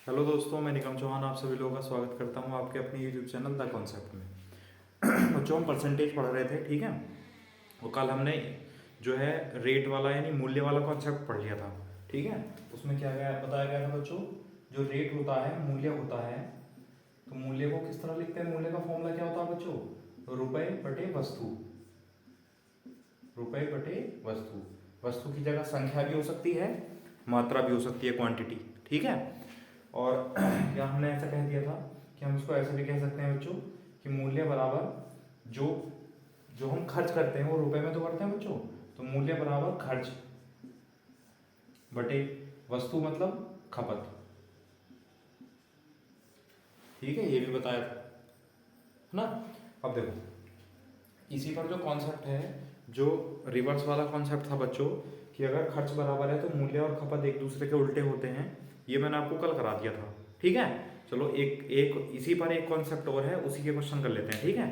Hello दोस्तों, मैं निगम चौहान आप सभी लोगों का स्वागत करता हूं आपके अपने यूट्यूब चैनल द कॉन्सेप्ट में। बच्चों, हम परसेंटेज पढ़ रहे थे, ठीक है। वो कल हमने जो है रेट वाला यानी मूल्य वाला कॉन्सेप्ट पढ़ लिया था, ठीक है। उसमें क्या गया बताया गया था बच्चों, जो रेट होता है, मूल्य होता है, तो मूल्य को किस तरह लिखते हैं। मूल्य का फॉर्मूला क्या होता है बच्चों, रुपए बटे वस्तु। रुपए बटे वस्तु। वस्तु की जगह संख्या भी हो सकती है, मात्रा भी हो सकती है, क्वांटिटी, ठीक है। और यहाँ हमने ऐसा कह दिया था कि हम इसको ऐसे भी कह सकते हैं बच्चों कि मूल्य बराबर जो जो हम खर्च करते हैं वो रुपए में तो करते हैं बच्चों, तो मूल्य बराबर खर्च बटे वस्तु मतलब खपत, ठीक है। ये भी बताया था, है ना। अब देखो, इसी पर जो कॉन्सेप्ट है, जो रिवर्स वाला कॉन्सेप्ट था बच्चों, कि अगर खर्च बराबर है तो मूल्य और खपत एक दूसरे के उल्टे होते हैं, ये मैंने आपको कल करा दिया था, ठीक है। चलो एक एक इसी पर एक कॉन्सेप्ट और है, उसी के क्वेश्चन कर लेते हैं, ठीक है।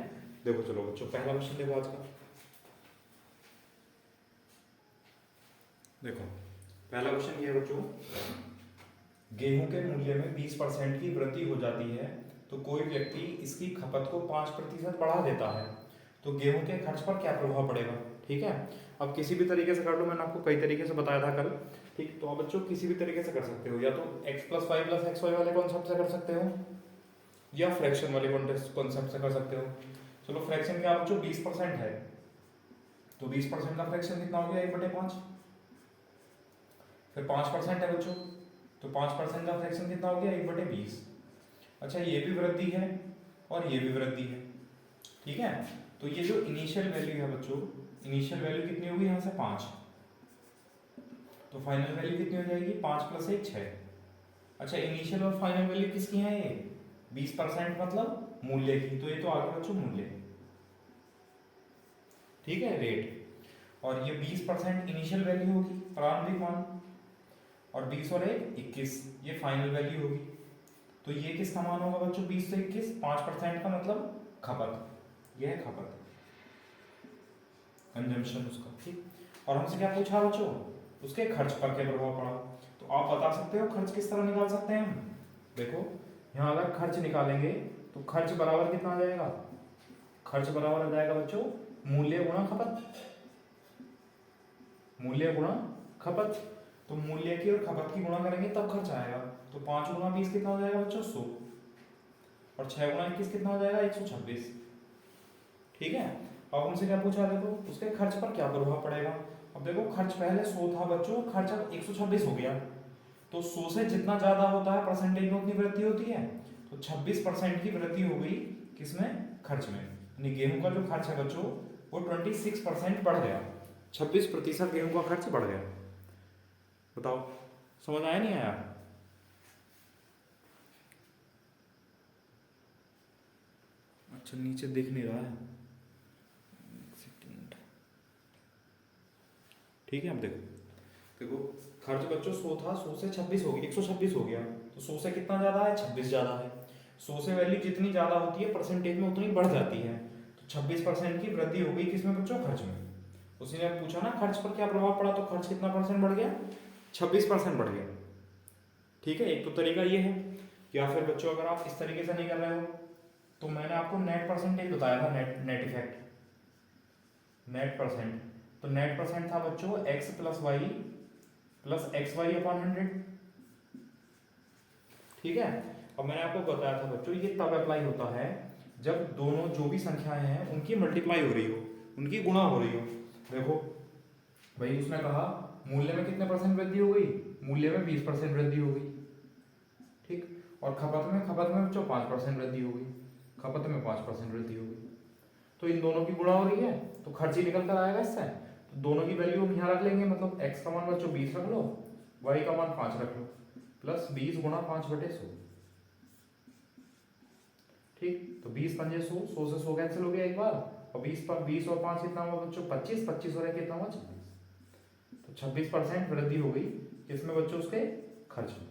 देखो चलो बच्चों, पहला क्वेश्चन देखो आज का। देखो पहला क्वेश्चन ये है बच्चों, गेहूं के मूल्य में 20% की वृद्धि हो जाती है तो कोई व्यक्ति इसकी खपत को 5% बढ़ा देता है, तो गेहूं के खर्च पर क्या प्रभाव पड़ेगा, ठीक है। अब किसी भी तरीके से कर लो, मैंने आपको कई तरीके से बताया था कल, ठीक। तो आप बच्चों किसी भी तरीके से कर सकते हो, या तो x plus y plus x y वाले कॉन्सेप्ट से कर सकते हो, या फ्रैक्शन वाले कॉन्सेप्ट से कर सकते हो। चलो फ्रैक्शन क्या बच्चों, 20% है, तो 20% का फ्रैक्शन कितना हो गया, 1/5। फिर 5% है बच्चों, तो 5% का फ्रैक्शन कितना हो गया, 1/20। अच्छा, ये भी वृद्धि है और ये भी वृद्धि है, ठीक है। तो ये जो इनिशियल वैल्यू है बच्चों, इनिशियल वैल्यू कितनी होगी यहाँ से 5, तो फाइनल वैल्यू कितनी हो जाएगी, 5 + 1 6। अच्छा, इनिशियल और फाइनल वैल्यू किसकी है, ये 20% मतलब मूल्य की, तो ये तो आ गया बच्चों मूल्य, ठीक है, रेट। और ये 20% इनिशियल वैल्यू होगी, प्रारंभिक मान, और 20 और 1 21, ये फाइनल वैल्यू होगी। तो ये किसका मान होगा बच्चों, 20 से 21, 5% का मतलब खपत, यह है खपत, कंजम्पशन उसका, ठीक। और हमसे क्या पूछा बच्चों, उसके खर्च पर क्या प्रभाव पड़ा। तो आप बता सकते हो खर्च किस तरह निकाल सकते हैं हम। देखो यहाँ अगर खर्च निकालेंगे तो खर्च बराबर कितना आ जाएगा, खर्च बराबर आ जाएगा बच्चों मूल्य गुणा खपत, मूल्य गुणा खपत। तो मूल्य की और खपत की गुणा करेंगे तब खर्च आएगा, तो 5 × 20 कितना हो जाएगा बच्चों, 100, और 6 × 21 कितना हो जाएगा, 126, ठीक है। अब हमसे क्या पूछा, देखो उसके खर्च पर क्या प्रभाव पड़ेगा। अब देखो खर्च पहले 100 था बच्चों, खर्च अब 126 हो गया, तो 100 से जितना ज्यादा होता है परसेंटेज में उतनी वृद्धि होती है, तो 26% की वृद्धि हो गई किसमें, खर्च में। यानी गेहूं का जो खर्च है बच्चों वो 26% बढ़ गया, 26% गेहूं का खर्च बढ़ गया। बताओ समझ आया नहीं आया। अच्छा नीचे दिख नहीं रहा है, ठीक है। अब देखो, देखो खर्च बच्चों 100 था, 100 से 26 हो गया, 126 हो गया, तो 100 से कितना ज्यादा है, 26 ज्यादा है। 100 से वैल्यू जितनी ज्यादा होती है परसेंटेज में उतनी बढ़ जाती है, तो 26% की वृद्धि हो गई किसमें बच्चों, खर्च में। उसी ने पूछा ना खर्च पर क्या प्रभाव पड़ा, तो खर्च कितना परसेंट बढ़ गया, 26% बढ़ गया, ठीक है। एक तो तरीका ये है, या फिर बच्चों अगर आप इस तरीके से नहीं कर रहे हो, तो मैंने आपको नेट परसेंटेज बताया था, net net effect, net percent. तो नेट परसेंट था बच्चों x + y + xy/100, ठीक है। अब मैंने आपको बताया था बच्चों ये तब अप्लाई होता है जब दोनों जो भी संख्याएं हैं उनकी मल्टीप्लाई हो रही हो, उनकी गुणा हो रही हो। देखो भाई उसने कहा मूल्य में कितने परसेंट वृद्धि हो गई, मूल्य में 20% वृद्धि हो गई, ठीक। और खपत में बच्चों 5% वृद्धि हो गई, खपत में 5% वृद्धि हो गई, तो इन दोनों की गुणा हो रही है, तो खर्च ही निकल कर आएगा इससे। तो दोनों की वैल्यू हम यहाँ रख लेंगे, मतलब x का मान बच्चों 20 रख लो, y का मान 5 रख लो, प्लस 20 × 5/100, ठीक। तो 20 × 5 = 100, 100 से 100 कैंसिल हो गया एक बार, और 20 पर 20 और 5 कितना हुआ बच्चों, 25, 25 और 1 कितना हुआ, 26। तो 26% वृद्धि हो गई किसमें बच्चों, उसके खर्च में।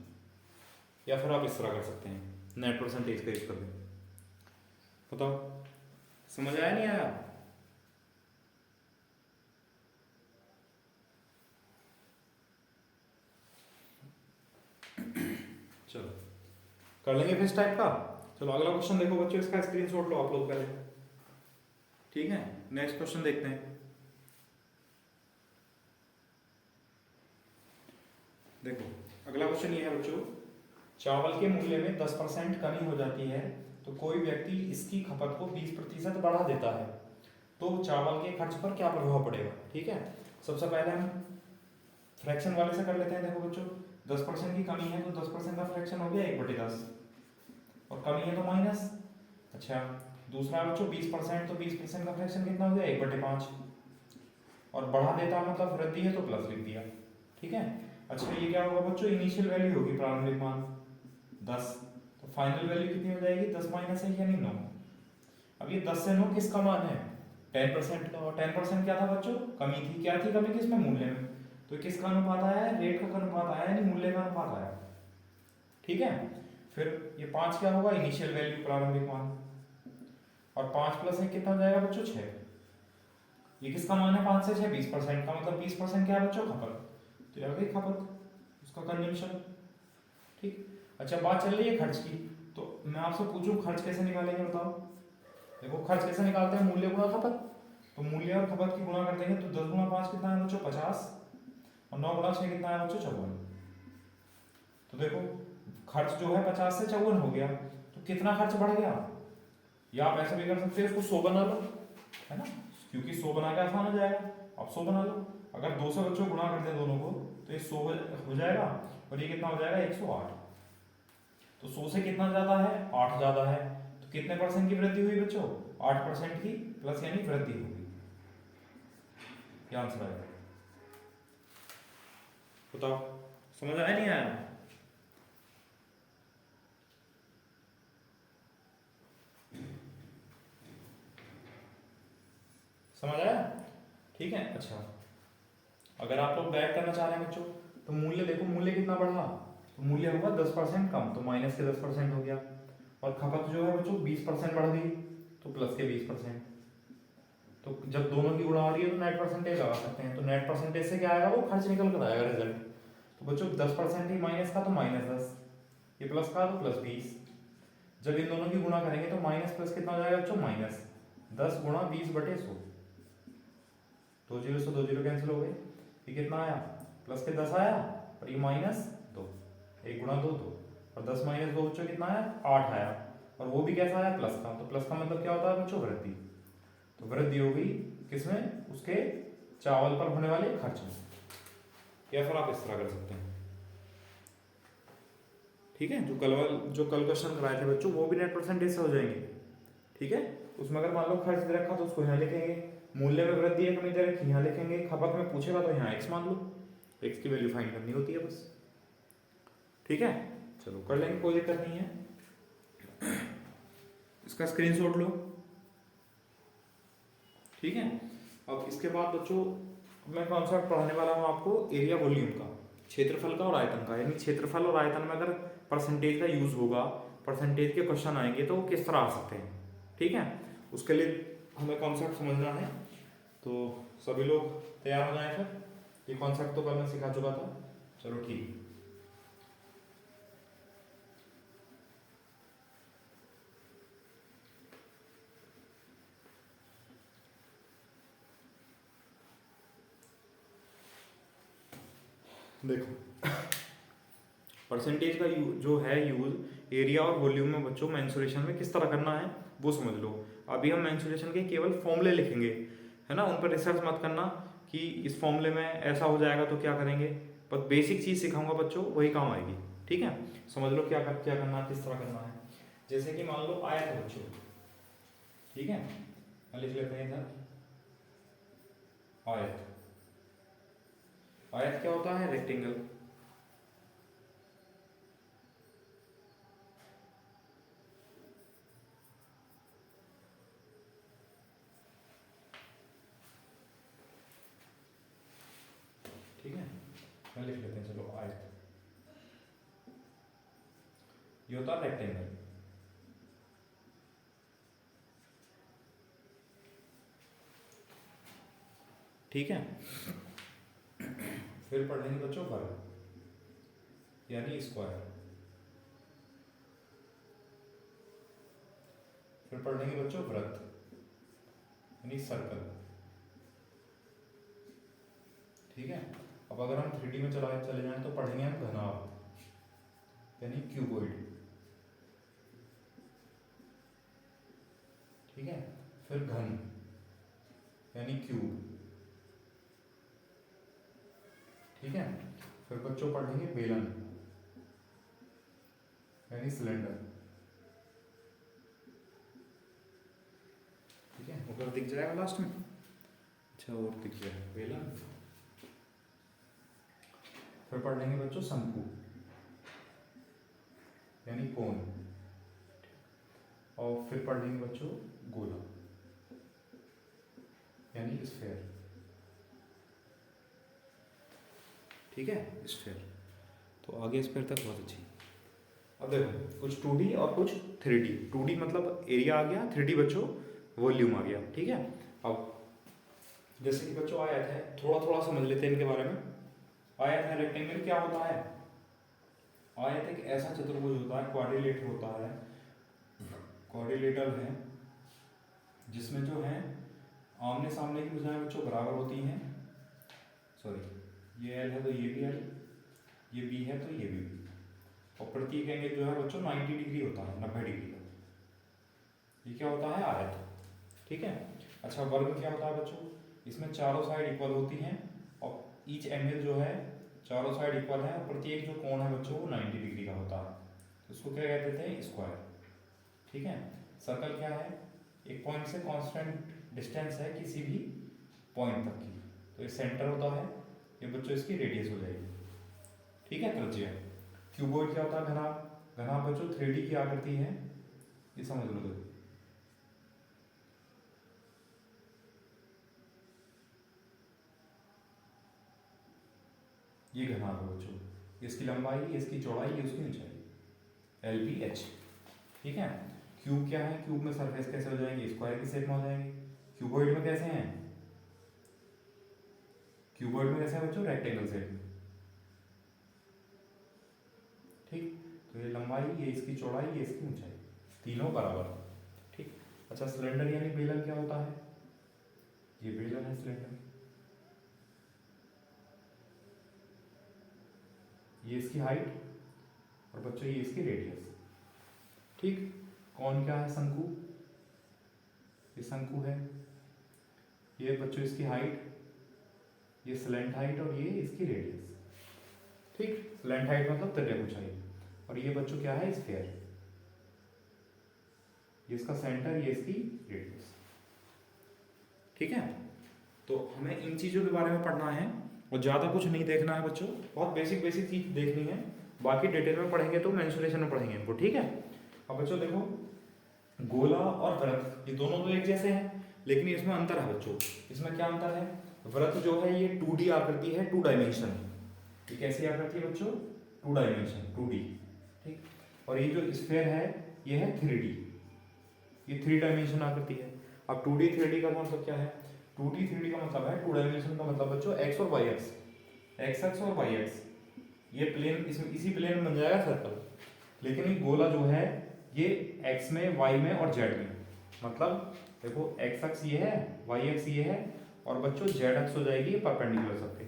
या फिर आप इस तरह कर सकते हैं, नेट परसेंटेज का यूज कर दें। बताओ समझ आया नहीं आया। चलो कर लेंगे फिर इस टाइप का। चलो अगला क्वेश्चन देखो बच्चों, इसका स्क्रीनशॉट लो आप लोग पहले। ठीक है, नेक्स्ट क्वेश्चन देखते हैं। देखो अगला क्वेश्चन ये है बच्चों, चावल के मूल्य में 10% कमी हो जाती है तो कोई व्यक्ति इसकी खपत को 20% बढ़ा देता है, तो चावल के खर्च पर क्या प्रभाव पड़ेगा। ठीक है, सबसे पहले हम फ्रैक्शन वाले से कर लेते हैं। देखो बच्चों 10% की कमी है तो 10% का फ्रैक्शन हो गया 1/10, और कमी है तो माइनस। अच्छा दूसरा बच्चों 20%, तो 20% का फ्रैक्शन कितना हो गया 1/5, और बढ़ा देता मतलब वृद्धि है तो प्लस लिख दिया। ठीक है, अच्छा ये क्या होगा बच्चों, इनिशियल वैल्यू होगी प्रारंभिक मान 10, तो फाइनल वैल्यू कितनी हो जाएगी 10 माइनस है यानी 9। अब ये 10 से 9 किसका मान है 10% का, और 10% क्या था बच्चों कमी थी, क्या थी कमी किसमें मूल्य में, तो किसका अनुपात आया है रेट का अनुपात आया यानी मूल्य का अनुपात आया। ठीक है, फिर ये 5 क्या होगा इनिशियल वैल्यू प्रारंभिक मान, और 5 प्लस 1 कितना हो जाएगा बच्चों 6। ये किसका मान है 5 से 6 20% का, मतलब 20% क्या है बच्चों खपत, तो ये आ गई खपत उसका कंजम्पशन। ठीक, अच्छा बात चल रही है खर्च की, तो मैं आपसे पूछूं खर्च कैसे निकालेंगे बताओ। देखो खर्च कैसे निकालते हैं, मूल्य गुणा खपत, तो मूल्य और खपत की गुणा कर देंगे तो 10 गुणा 5 कितना है बच्चों 50, और 9 गुणा 6 कितना है बच्चों 54। तो देखो खर्च जो है 50 से 54 हो गया, तो कितना खर्च बढ़ गया, या आप ऐसा भी कर सकते हो इसको 100 बना लो, है ना, क्योंकि 100 बना के आसान हो जाएगा, आप 100 बना लो। अगर 2 से बच्चों गुणा कर दें दोनों को तो ये 100 हो जाएगा, और ये कितना हो जाएगा 108। तो 100 से कितना ज्यादा है 8 ज्यादा है, तो कितने परसेंट की वृद्धि हुई बच्चों 8% की प्लस यानी वृद्धि होगी, ये आंसर आएगा। बताओ समझ आया नहीं आया। समझ आया, ठीक है। अच्छा अगर आप लोग बैक करना चाह रहे हैं बच्चों, तो मूल्य देखो मूल्य कितना बढ़ा, तो मूल्य होगा 10% कम, तो माइनस के 10% हो गया, और खपत जो है बच्चों 20% बढ़ गई तो प्लस के 20%। तो जब दोनों की गुणा हो रही है तो नेट परसेंटेज लगा सकते हैं, तो नेट परसेंटेज से क्या आएगा वो खर्च निकल कर आएगा रिजल्ट। तो बच्चों 10% ही माइनस का तो -10, ये प्लस का तो +20। जब इन दोनों की गुणा करेंगे तो माइनस प्लस कितना हो जाएगा बच्चों -10 गुणा 20/100, 2 0 से 2 0 कैंसिल हो गए, ये कितना आया प्लस के 10 आया, और ये -2, 1 गुणा 2 2, और 10 माइनस 2 बच्चों कितना आया 8 आया, और वो भी कैसा आया प्लस का, तो प्लस का मतलब क्या होता है बच्चों वृद्धि। तो वृद्धि हो गई किसमें उसके चावल पर होने वाले खर्च में, या फिर आप इस तरह कर सकते हैं। ठीक है, जो कल क्वेश्चन कराए थे बच्चों वो भी नेट परसेंटेज से हो जाएंगे। ठीक है, उसमें अगर मान लो खर्च दे रखा तो उसको यहाँ लिखेंगे, मूल्य में वृद्धि है कमी दे रखी यहाँ लिखेंगे, खपत में पूछेगा तो यहाँ x मान लो, x की वैल्यू फाइंड करनी होती है बस। ठीक है, चलो कर लेंगे कोई दिक्कत नहीं है, इसका स्क्रीनशॉट लो। ठीक है, अब इसके बाद बच्चों मैं कॉन्सेप्ट पढ़ाने वाला हूँ आपको एरिया वॉल्यूम का, क्षेत्रफल का और आयतन का, यानी क्षेत्रफल और आयतन में अगर परसेंटेज का यूज होगा, परसेंटेज के क्वेश्चन आएंगे तो किस तरह आ सकते हैं। ठीक है, उसके लिए हमें कॉन्सेप्ट समझना है, तो सभी लोग तैयार हो जाएं फिर। ये कॉन्सेप्ट तो कल मैं सिखा चुका था, चलो ठीक। देखो परसेंटेज का जो है यूज एरिया और वॉल्यूम में बच्चों मेंसुरेशन में किस तरह करना है वो समझ लो। अभी हम मेंसुरेशन के केवल फॉर्मूले लिखेंगे, है ना, उन पर रिसर्च मत करना कि इस फॉर्मूले में ऐसा हो जाएगा तो क्या करेंगे, पर बेसिक चीज़ सिखाऊंगा बच्चों वही काम आएगी। ठीक है, समझ लो क्या करना है किस तरह करना है। जैसे कि मान लो आयत है बच्चों, ठीक है, लिख लेते हैं इधर आयत। आयत क्या होता है रेक्टेंगल, ठीक है, मैं लिख लेते हैं चलो आयत, ये होता है रेक्टेंगल। ठीक है, फिर पढ़ेंगे बच्चों वर्ग यानी स्क्वायर। फिर पढ़ लेंगे बच्चों वृत्त यानी सर्कल। ठीक है, अब अगर हम 3D में चले जाएं तो पढ़ेंगे हम घनाभ यानी क्यूबॉइड। ठीक है, फिर घन यानी क्यूब। ठीक है, फिर बच्चों पढ़ेंगे बेलन यानी सिलेंडर। ठीक है, ऊपर दिख जाएगा लास्ट में। अच्छा, और दिख जाएगा बेलन। फिर पढ़ लेंगे बच्चों शंकु यानी कोन, और फिर पढ़ लेंगे बच्चों गोला यानी स्फेयर। ठीक है, स्फेयर। तो आगे स्फेयर तक बहुत अच्छी। अब देखो कुछ 2D और कुछ 3D। 2D मतलब एरिया आ गया, 3D बच्चों वॉल्यूम आ गया। ठीक है, अब जैसे कि बच्चों आयत है, थोड़ा थोड़ा समझ लेते हैं इनके बारे में। आयत है, रेक्टेंगल क्या होता है? आयत एक ऐसा चतुर्भुज होता है, क्वाड्रिलेटरल होता है, क्वाड्रिलेटरल है, जिसमें जो है आमने सामने की भुजाएं बच्चों बराबर होती हैं। सॉरी, ये L है तो ये भी L, ये B है तो ये भी B, और प्रत्येक एंगल जो है बच्चों 90 डिग्री होता है, 90 डिग्री का। ये क्या होता है? आयत। ठीक है, अच्छा वर्ग क्या होता है बच्चों? इसमें चारों साइड इक्वल होती हैं और ईच एंगल जो है चारों साइड इक्वल है, और प्रत्येक जो कोण है बच्चों वो 90 डिग्री का होता है, तो इसको क्या कहते थे? स्क्वायर। ठीक है, सर्कल क्या है? एक पॉइंट से कांस्टेंट डिस्टेंस है किसी भी पॉइंट तक की, तो ये सेंटर होता है, ये बच्चों इसकी रेडियस हो जाएगी। ठीक है, त्रिज्या। क्यूबॉइड क्या होता है? घनाभ। घनाभ बच्चों 3D की आकृति है, ये समझ लो। देखो ये घनाभ है बच्चों, इसकी लंबाई, इसकी चौड़ाई, ये उसकी ऊंचाई, LBH। ठीक है, क्यूब क्या है? क्यूब में सरफेस कैसे हो जाएंगे? स्क्वायर की शेप में हो जाएंगे। क्यूबॉइड में कैसे हैं? क्यूबॉइड में कैसे है बच्चों? रेक्टेंगल शेप में। ठीक, तो ये लंबाई, ये इसकी चौड़ाई, ये इसकी ऊंचाई, तीनों बराबर। ठीक, अच्छा सिलेंडर यानी बेलन क्या होता है? ये बेलन है सिलेंडर, ये इसकी हाइट, और बच्चों ये इसकी रेडियस। ठीक, कौन क्या है? शंकु, ये शंकु है, ये बच्चों इसकी हाइट, ये स्लैंट हाइट, और ये इसकी रेडियस। ठीक, स्लैंट हाइट मतलब तिर्यक ऊंचाई, और ये बच्चों क्या है? स्फीयर, ये इसका सेंटर, ये इसकी रेडियस। ठीक है, तो हमें इन चीज़ों के बारे में पढ़ना है और ज़्यादा कुछ नहीं देखना है बच्चों, बहुत बेसिक बेसिक चीज देखनी है, बाकी डिटेल में पढ़ेंगे तो मेंसुरेशन में पढ़ेंगे इनको। ठीक है, अब बच्चों देखो गोला और वृत्त ये दोनों तो एक जैसे हैं, लेकिन इसमें अंतर है बच्चों। इसमें क्या अंतर है? वृत्त जो है ये 2D आकृति है, 2 डायमेंशन। ये कैसी आकृति है बच्चों? 2 डायमेंशन, 2D। ठीक, और ये जो स्फीयर है ये है 3D, ये 3 डायमेंशन आकृति है। अब 2D 3D का मतलब क्या है? 2D 3D का मतलब है 2 डायमेंशन का मतलब बच्चों x और y एक्स, x एक्स और y एक्स, ये प्लेन, इसमें इसी प्लेन में बन जाएगा सर्कल। लेकिन ये गोला जो है ये x में, y में और z में, मतलब देखो x अक्ष ये है, y अक्ष ये है, और बच्चों z अक्ष हो जाएगी परपेंडिकुलर सबके।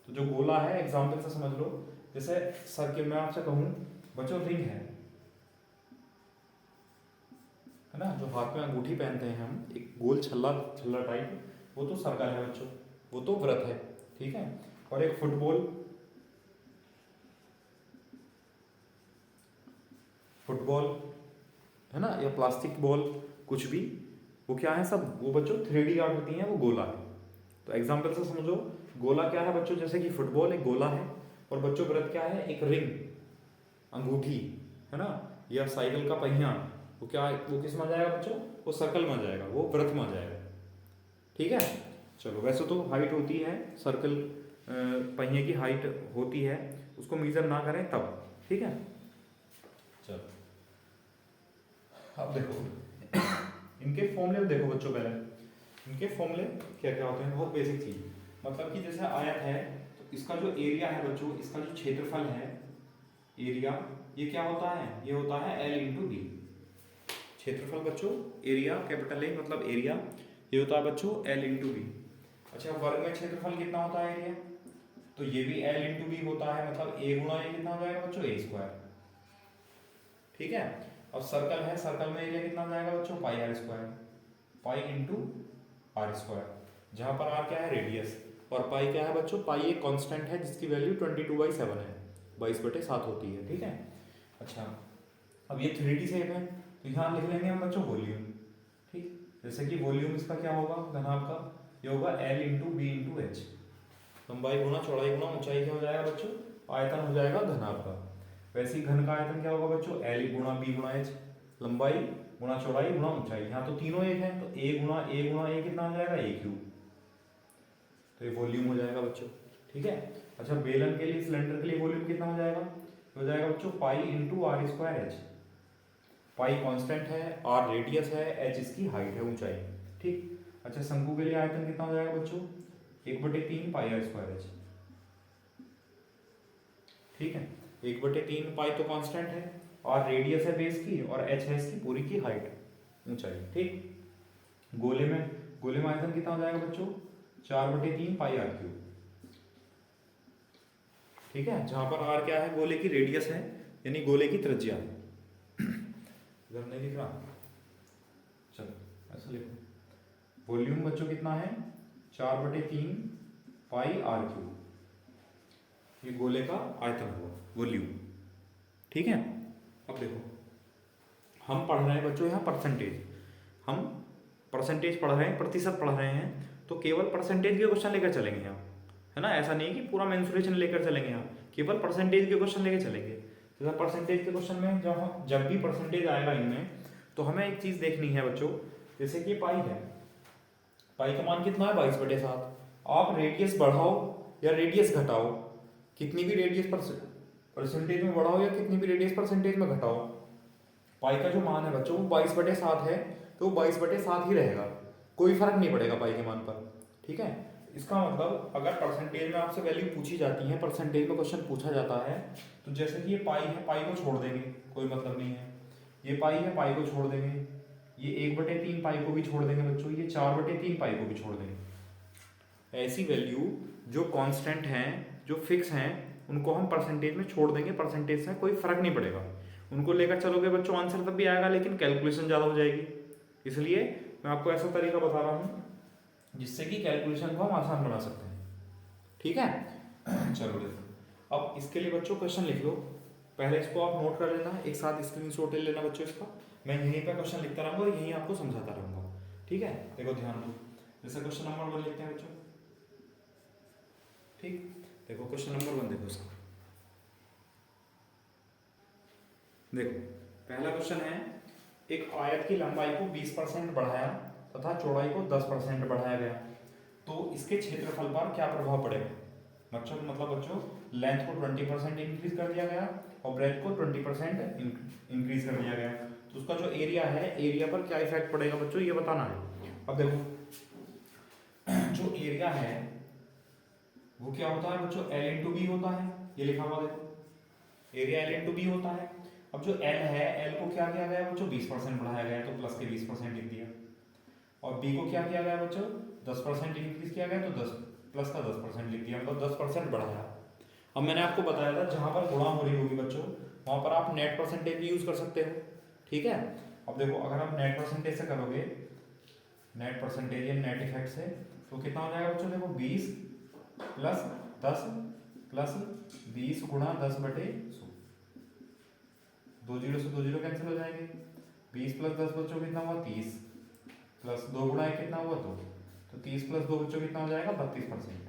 तो जो गोला है एग्जांपल से समझ लो, जैसे सर्किल में आपसे कहूँ बच्चों रिंग है ना, जो हाथ में अंगूठी पहनते हैं हम, एक गोल छल्ला छल्ला टाइप, वो तो सर्कल है बच्चों, वो तो वृत्त है। ठीक है, और एक फुटबॉल, फुटबॉल है ना, या प्लास्टिक बॉल, कुछ भी, वो क्या है? सब वो बच्चों 3D आकृति है, वो गोला है। तो एग्जांपल से समझो, गोला क्या है बच्चों? जैसे कि फुटबॉल एक गोला है, और बच्चों वृत्त क्या है? एक रिंग, अंगूठी है ना, या साइकिल का पहिया, वो क्या है? वो किस में आ जाएगा बच्चों? वो सर्कल में आ जाएगा, वो वृत्त में आ जाएगा। ठीक है, चलो वैसे तो हाइट होती है सर्कल, पहिए की हाइट होती है, उसको मेजर ना करें तब। ठीक है, चलो अब देखो इनके फॉर्मूले देखो बच्चों, पहले इनके फॉर्मूले क्या क्या होते हैं, बहुत बेसिक चीज। मतलब कि जैसे आयत है तो इसका जो एरिया है बच्चों, इसका जो क्षेत्रफल है एरिया, ये क्या होता है? ये होता है L इंटू बी। क्षेत्रफल बच्चों एरिया, कैपिटल ए मतलब एरिया, ये होता है बच्चों L इंटू बी। अच्छा वर्ग में क्षेत्रफल कितना होता है एरिया, तो ये भी L इंटू बी होता है, मतलब ए गुणा ए कितना हो जाएगा बच्चों ए स्क्वायर। ठीक है, अब सर्कल है, सर्कल में एरिया कितना हो जाएगा बच्चों pi r square, pi into r square, जहां पर आर क्या है रेडियस, और पाई क्या है बच्चों, पाई एक कांस्टेंट है जिसकी वैल्यू 22/7 है, 22/7 होती है। ठीक है, अच्छा अब ये 3D शेप है तो यहाँ लिख लेंगे हम बच्चों वॉल्यूम। ठीक, जैसे कि वॉल्यूम इसका क्या होगा घनाभ का, ये होगा L into B into H, लंबाई गुना चौड़ाई गुना ऊंचाई क्या हो जाएगा बच्चों, आयतन हो जाएगा घनाभ का। वैसे ही घन का आयतन क्या होगा बच्चों, L गुना बी गुना एच, लंबाई गुना चौड़ाई गुना ऊंचाई, यहाँ तो तीनों एक है तो ए गुना ए कितना हो जाएगा ए क्यूब, तो ये वॉल्यूम हो जाएगा बच्चों। ठीक है, अच्छा बेलन के लिए, सिलेंडर के लिए वॉल्यूम कितना हो जाएगा, हो जाएगा बच्चों pi into r square h, pi constant है, आर रेडियस है, एच इसकी हाइट है ऊंचाई। ठीक, अच्छा शंकु के लिए आयतन कितना हो जाएगा बच्चों, 1/3 पाई आर स्क्वायर एच। ठीक है, 1/3 पाई तो कांस्टेंट है, और रेडियस है बेस की, और एच है इसकी पूरी की हाइट ऊंचाई। ठीक, गोले में आयतन कितना हो जाएगा बच्चों, 4/3 पाई आर क्यूब। ठीक है, जहां पर आर क्या है, गोले की रेडियस है, यानी गोले की त्रिज्या है। इधर नहीं लिख रहा, चलो ऐसा लिखो, वॉल्यूम बच्चों कितना है 4/3 पाई आर क्यूब, ये गोले का आयतन हुआ वॉल्यूम। ठीक है, अब देखो हम पढ़ रहे हैं बच्चों यहाँ परसेंटेज, हम परसेंटेज पढ़ रहे हैं, प्रतिशत पढ़ रहे हैं, तो केवल परसेंटेज के क्वेश्चन लेकर चलेंगे यहाँ, है ना, ऐसा नहीं कि पूरा मेंसुरेशन लेकर चलेंगे यहाँ, केवल परसेंटेज के क्वेश्चन लेकर चलेंगे। जैसा परसेंटेज के क्वेश्चन में जब भी परसेंटेज आएगा इनमें, तो हमें एक चीज़ देखनी है बच्चों, जैसे कि पाई है, पाई का मान कितना है 22/7, आप रेडियस बढ़ाओ या रेडियस घटाओ, कितनी भी रेडियस परसेंटेज में बढ़ाओ या कितनी भी रेडियस परसेंटेज में घटाओ, पाई का जो मान है बच्चों वो 22/7 है, तो वो 22/7 ही रहेगा, कोई फर्क नहीं पड़ेगा पाई के मान पर। ठीक है, इसका मतलब अगर परसेंटेज में आपसे वैल्यू पूछी जाती है, परसेंटेज में क्वेश्चन पूछा जाता है, तो जैसे कि ये पाई है, पाई को छोड़ देंगे, कोई मतलब नहीं है, ये पाई है, पाई को छोड़ देंगे, ये 1/3 पाई को भी छोड़ देंगे बच्चों, ये 4/3 पाई को भी छोड़ देंगे। ऐसी वैल्यू जो कांस्टेंट हैं, जो फिक्स हैं, उनको हम परसेंटेज में छोड़ देंगे, परसेंटेज से कोई फर्क नहीं पड़ेगा, उनको लेकर चलोगे बच्चों आंसर तब भी आएगा, लेकिन कैलकुलेशन ज़्यादा हो जाएगी। इसलिए मैं आपको ऐसा तरीका बता रहा हूँ जिससे कि कैलकुलेशन को हम आसान बना सकते हैं। ठीक है, चलो देखो अब इसके लिए बच्चों क्वेश्चन लिख लो, पहले इसको आप नोट कर लेना, एक साथ स्क्रीनशॉट ले लेना बच्चों इसका, मैं यहीं पे क्वेश्चन लिखता रहूँगा और यहीं आपको समझाता रहूँगा। ठीक है, देखो ध्यान दो, जैसे क्वेश्चन नंबर 1 लिखते हैं बच्चों। ठीक, देखो क्वेश्चन नंबर 1 देखो इसका, देखो पहला क्वेश्चन है, एक आयत की लंबाई को 20% बढ़ाया तथा चौड़ाई को 10% बढ़ाया गया, तो इसके क्षेत्रफल पर क्या प्रभाव पड़ेगा। मतलब बच्चों लेंथ को 20% इंक्रीज कर दिया गया और ब्रेथ को 20% इंक्रीज कर दिया गया, तो उसका जो एरिया है, एरिया पर क्या इफेक्ट पड़ेगा बच्चों ये बताना है। अब देखो जो एरिया है वो क्या होता है बच्चों, L इंटू बी होता है, ये लिखा हुआ देखो, एरिया L इंटू बी होता है। अब जो L है, L को क्या किया गया बच्चों 20% बढ़ाया गया, तो प्लस के 20% लिख दिया, और B को क्या किया गया बच्चों 10% इंक्रीज किया गया, तो 10 प्लस का 10% लिख दिया, मतलब 10% बढ़ाया। अब मैंने आपको बताया था जहाँ पर गुणा हो रही होगी बच्चों, वहाँ पर आप नेट परसेंटेज भी यूज कर सकते हो। ठीक है, अब देखो अगर आप नेट परसेंटेज से करोगे, नेट परसेंटेज या नेट इफेक्ट से, तो कितना हो जाएगा बच्चों, देखो 20 प्लस 10 प्लस 20 गुणा 10/100, 2 0 से 2 0 कैंसिल हो जाएंगे, 20 प्लस 10 बच्चों कितना हुआ 30, प्लस 2 गुणा 1 कितना हुआ 2, तो 30 प्लस 2 बच्चों कितना हो जाएगा 32%।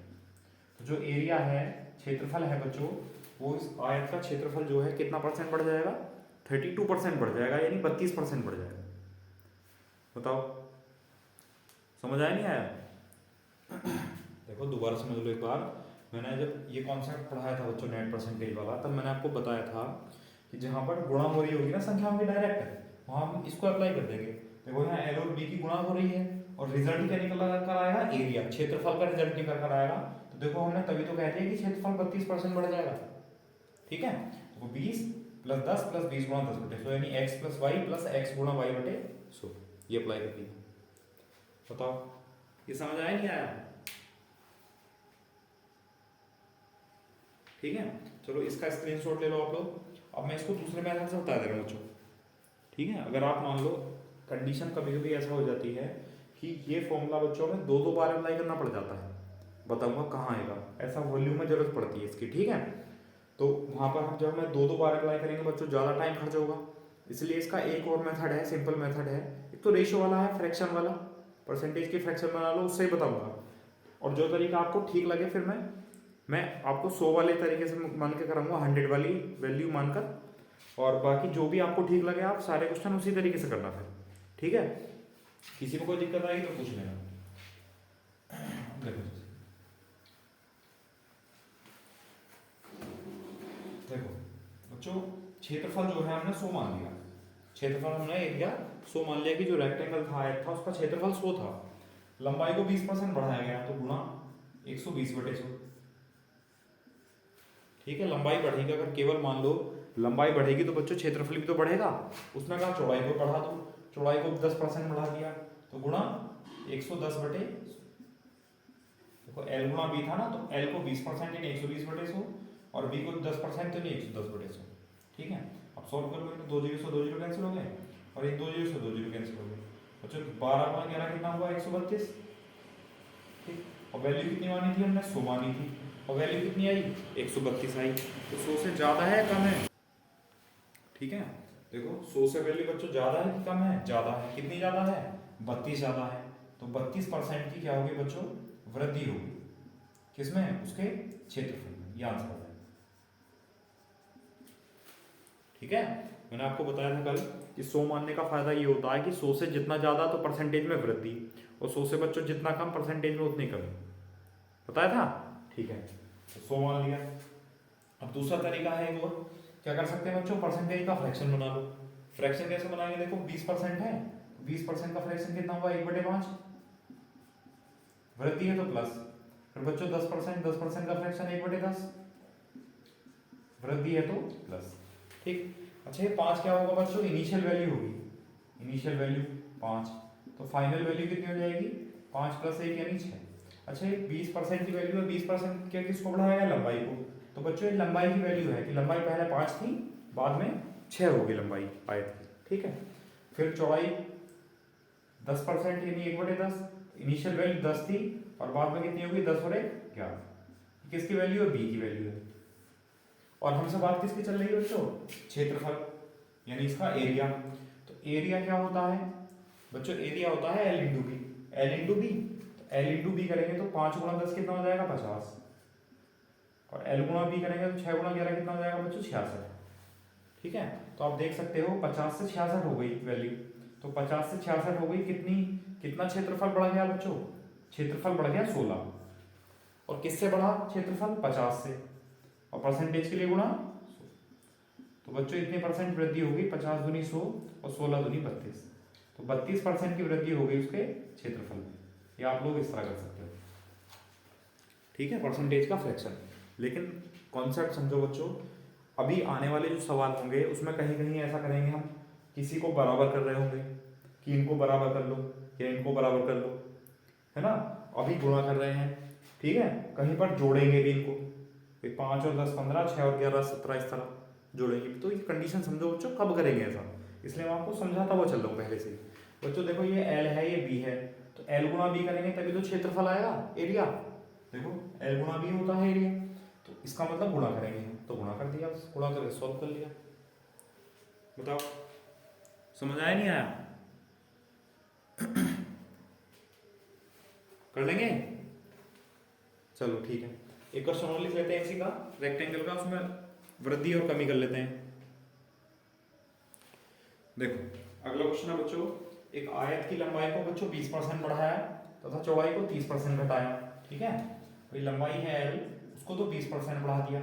तो जो एरिया है, क्षेत्रफल है बच्चों, वो इस आयत का क्षेत्रफल जो है कितना परसेंट बढ़ जाएगा, 32% बढ़ जाएगा, यानी 32% बढ़ जाएगा। बताओ समझ आया नहीं आया। देखो दोबारा समझ लो एक बार, मैंने जब ये कॉन्सेप्ट पढ़ाया था बच्चों नेट परसेंटेज वाला, तब मैंने आपको बताया था कि जहाँ पर गुणा हो रही होगी ना संख्याओं की डायरेक्ट, वहाँ हम इसको अप्लाई कर देंगे। देखो यहाँ L और B की गुणा हो रही है और रिजल्ट क्या निकल कर आएगा, एरिया, क्षेत्रफल का रिजल्ट निकल कर आएगा, तो देखो हमने तभी तो कहते हैं कि क्षेत्रफल 32% बढ़ जाएगा। ठीक है, तो 20 प्लस 10 प्लस 20 गुणा 10 बटे 100 यानी x plus y plus x गुणा वाई बटे 100 ये अप्लाई कर दिया। बताओ ये समझ आया नहीं आया? ठीक है, चलो इसका स्क्रीनशॉट ले लो आप लोग। अब मैं इसको दूसरे मेथड से बता दे रहा हूँ बच्चों। ठीक है, अगर आप मान लो कंडीशन कभी कभी ऐसा हो जाती है कि ये फॉर्मूला बच्चों में दो दो बार अप्लाई करना पड़ जाता है, बताऊंगा कहाँ आएगा, ऐसा वॉल्यूम में जरूरत पड़ती है इसकी। ठीक है, तो वहाँ पर हम जब मैं दो दो बार अप्लाई करेंगे बच्चों ज़्यादा टाइम खर्च होगा, इसलिए इसका एक और मेथड है, सिंपल मेथड है। एक तो रेशियो वाला है, फ्रैक्शन वाला, परसेंटेज की फ्रैक्शन बना लो, उससे ही बताऊंगा। और जो तरीका आपको ठीक लगे फिर मैं आपको 100 वाले तरीके से मान के कराऊंगा, 100 वाली वैल्यू मानकर, और बाकी जो भी आपको ठीक लगे आप सारे क्वेश्चन उसी तरीके से करना फिर। ठीक है, किसी को कोई दिक्कत आएगी तो पूछ लेना। देखो देखो बच्चों, क्षेत्रफल जो है हमने 100 मान लिया, क्षेत्रफल हमने एरिया 100 मान लिया कि जो रेक्टेंगल था आयत था उसका क्षेत्रफल 100 था, लंबाई को 20% बढ़ाया गया तो गुणा 120/100। ठीक है, लंबाई बढ़ेगी, अगर केवल मान लो लंबाई बढ़ेगी तो बच्चों क्षेत्रफल भी तो बढ़ेगा। उसने कहा चौड़ाई को बढ़ा दो, चौड़ाई को 10% बढ़ा दिया तो गुणा 110/, देखो एल गुणा बी था ना, तो एल को 20% यानी 120/100 और बी को 10% यानी 110/100। ठीक है, अब सॉल्व कर लो, 2 जीरो से 2 जीरो कैंसिल हो गए और ये 2 जीरो से 2 जीरो कैंसिल हो गए बच्चों। 12 गुणा 11 कितना हुआ? 132। ठीक, और वैल्यू कितनी मानी थी हमने? 100 मानी थी, और वैल्यू कितनी आई? 132 आई। तो 100 से ज़्यादा है कम है? ठीक है, देखो 100 से वैल्यू बच्चों ज़्यादा है कि कम है? ज़्यादा है। कितनी ज़्यादा है? 32 ज़्यादा है। तो 32% की क्या होगी बच्चों? वृद्धि होगी। किसमें? उसके क्षेत्रफल में। ये आंसर है। ठीक है, मैंने आपको बताया था कल कि 100 मानने का फायदा ये होता है कि 100 से जितना ज़्यादा तो परसेंटेज में वृद्धि, और 100 से बच्चों जितना कम परसेंटेज में उतनी कमी, बताया था। ठीक है, तो 100 मान लिया। अब दूसरा तरीका है एक और, क्या कर सकते हैं बच्चों? परसेंटेज का फ्रैक्शन बना लो। फ्रैक्शन कैसे बनाएंगे? देखो 20% है, 20% का फ्रैक्शन कितना हुआ? 1/5। वृद्धि है तो प्लस, फिर बच्चों 10%, 10% का फ्रैक्शन 1/10, वृद्धि है तो प्लस। ठीक, अच्छा ये 5 क्या होगा बच्चों? इनिशियल वैल्यू होगी, इनिशियल वैल्यू 5, तो फाइनल वैल्यू कितनी हो जाएगी? 5 + 1 यानी 6। अच्छा ये 20% की वैल्यू है, 20% क्या किसको बढ़ाया गया? लंबाई को। तो बच्चों ये लंबाई की वैल्यू है कि लंबाई पहले 5 थी, बाद में 6 होगी लंबाई आयत की। ठीक है, फिर चौड़ाई 10% यानी 1/10, इनिशियल वैल्यू 10 थी और बाद में कितनी होगी? 10/11। किसकी वैल्यू है? बी की वैल्यू है। और हमसे बात किसकी चल रही है बच्चों? क्षेत्रफल यानी इसका एरिया। तो एरिया क्या होता है बच्चों? एरिया होता है L × बी, L × बी। तो L × बी करेंगे तो 5 × 10 कितना हो जाएगा? 50, और L × बी करेंगे तो 6 × 11 कितना हो जाएगा बच्चों? 66। ठीक है, तो आप देख सकते हो 50 से 66 हो गई वैल्यू, तो 50 से 66 हो गई, कितना क्षेत्रफल बढ़ गया बच्चों? क्षेत्रफल बढ़ गया 16। और किससे बढ़ा क्षेत्रफल? 50 से, और परसेंटेज के लिए गुणा 100। तो बच्चों इतने परसेंट वृद्धि होगी, 50 दूनी 100 और 16 दूनी 32, तो 32% की वृद्धि हो गई उसके क्षेत्रफल में। ये आप लोग इस तरह कर सकते हो। ठीक है, परसेंटेज का फ्रैक्शन। लेकिन कॉन्सेप्ट समझो बच्चों, अभी आने वाले जो सवाल होंगे उसमें कहीं कहीं ऐसा करेंगे हम, किसी को बराबर कर रहे होंगे कि इनको बराबर कर लो या इनको बराबर कर लो, है ना, अभी गुणा कर रहे हैं। ठीक है, कहीं पर जोड़ेंगे भी इनको, 5 और 10 15, 6 और 11 17, इस तरह जोड़ेंगे। तो ये कंडीशन समझो बच्चों कब करेंगे ऐसा, इसलिए मैं आपको समझाता हुआ चल रहा हूँ पहले से। बच्चों देखो ये L है, ये B है, तो L × B करेंगे तभी तो क्षेत्रफल आएगा, एरिया। देखो L × B होता है एरिया, तो इसका मतलब गुणा करेंगे हम, तो गुणा कर दिया, गुणा करके सॉल्व कर लिया। बताओ समझ आया नहीं आया? कर लेंगे, चलो ठीक है। एक क्वेश्चन और लिख लेते हैं इसी का, रेक्टेंगल का, उसमें वृद्धि और कमी कर लेते हैं। देखो अगला क्वेश्चन है बच्चों, एक आयत की लंबाई को बच्चों 20% बढ़ाया तथा चौड़ाई को 30% घटाया। ठीक है, भाई लंबाई है L, उसको तो 20% बढ़ा दिया,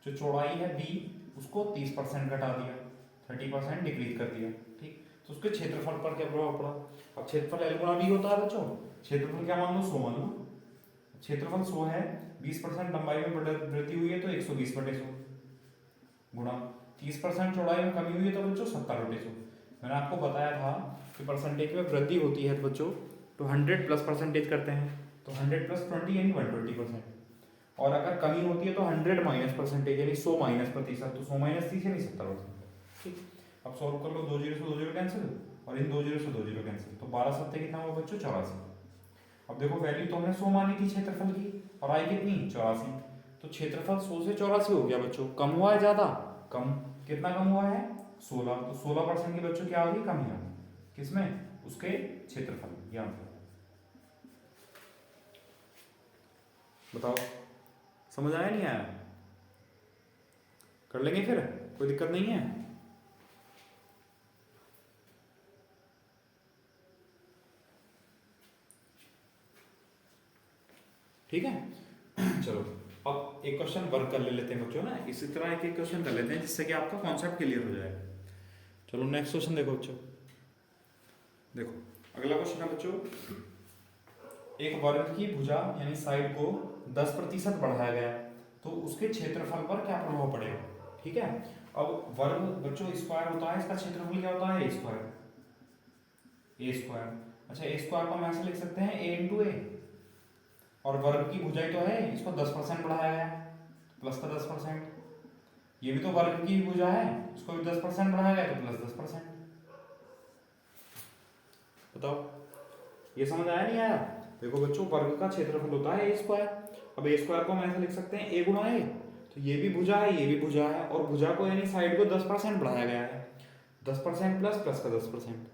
जो चौड़ाई है B उसको 30% घटा दिया, 30% डिक्रीज कर दिया। ठीक, तो उसके क्षेत्रफल पर क्या प्रभाव पड़ा? अब क्षेत्रफल L × B होता है बच्चों, क्षेत्रफल क्या मान लो? 100 मान लो। क्षेत्रफल 100 है, 20% लंबाई में वृद्धि हुई है तो 120/100 गुणा 30% चौड़ाई में कमी हुई है तो बच्चों 70/100। मैंने आपको बताया था कि परसेंटेज में वृद्धि होती है तो बच्चों तो 100 प्लस परसेंटेज करते हैं, तो 100 प्लस 20 यानी 120%। और अगर कमी होती है तो 100 माइनस परसेंटेज यानी 100 माइनस प्रतिशत, तो 100 माइनस 30 यानी 70%। ठीक, अब सॉल्व कर लो, 2 जीरो से 2 जीरो कैंसिल और इन 2 जीरो से 2 जीरो कैंसिल, तो 12 सत्ते कितना हुआ बच्चों 84। अब देखो वैल्यू तो हमने 100 मानी थी क्षेत्रफल की और आई कितनी 84, तो क्षेत्रफल 100 से 84 हो गया बच्चों। कम हुआ है ज्यादा, कम, कितना कम हुआ है 16, तो 16% की बच्चों क्या होगी कमी होगी किसमें, उसके क्षेत्रफल में। ये आंसर बताओ, समझ आया नहीं आया, कर लेंगे फिर, कोई दिक्कत नहीं है। ठीक है चलो अब एक क्वेश्चन वर्क कर लेते हैं बच्चों ना, इसी तरह एक क्वेश्चन कर लेते हैं जिससे कि आपका कॉन्सेप्ट क्लियर हो जाए। चलो नेक्स्ट क्वेश्चन देखो बच्चों, देखो अगला क्वेश्चन है बच्चों, एक वर्ग की भुजा यानी साइड को 10% बढ़ाया गया तो उसके क्षेत्रफल पर क्या प्रभाव पड़ेगा। ठीक है, अब वर्ग बच्चों स्क्वायर होता है, इसका क्षेत्रफल क्या होता है ए स्क्वायर, ए स्क्वायर। अच्छा ए स्क्वायर को हम ऐसे लिख सकते हैं ए इंटू ए, और वर्ग की भुजाई तो है, इसको 10% बढ़ाया गया प्लस का 10%, ये भी तो वर्ग की भुजा है, इसको भी 10% बढ़ाया गया तो प्लस 10%। बताओ ये समझ आया नहीं आया। देखो बच्चों वर्ग का क्षेत्रफल होता है ए स्क्वायर, अब ए स्क्वायर को हम ऐसे लिख सकते हैं ए गुणा ए, तो ये भी भुजा है ये भी भुजा है, और भुजा को यानी साइड को 10% बढ़ाया गया है, 10% प्लस प्लस का 10%।